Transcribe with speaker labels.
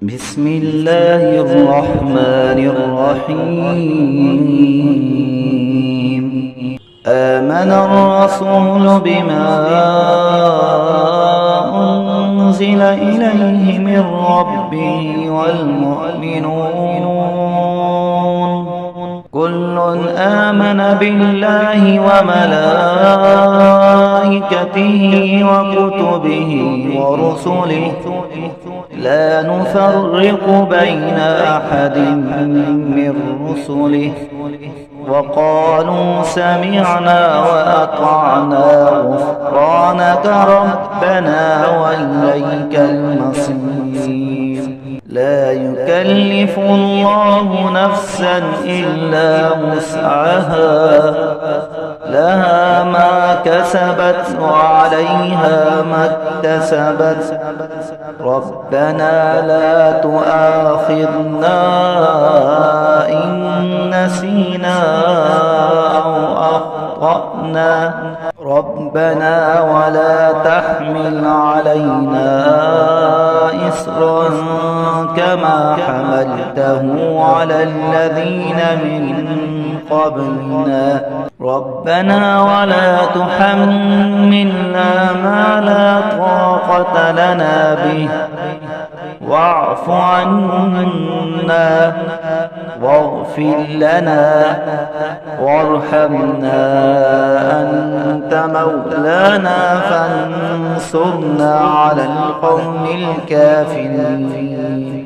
Speaker 1: بسم الله الرحمن الرحيم. آمن الرسول بما أنزل إليه من ربه والمؤمنون كل آمن بالله وملائكته وكتبه ورسله لا نفرق بين أحد من رسله وقالوا سمعنا وأطعنا غفرانك ربنا وإليك المصير. لا يكلف الله نفسا إلا وسعها لها ما كسبت وعليها ما اكتسبت ربنا لا تؤاخذنا إن نسينا أو أخطأنا ربنا ولا تحمل علينا إصرا كما حملته على الذين من قبلنا ربنا ولا تحملنا ما لا طاقة لنا به واعف عنا واغفر لنا وارحمنا أنت مولانا فانصرنا على القوم الكافرين.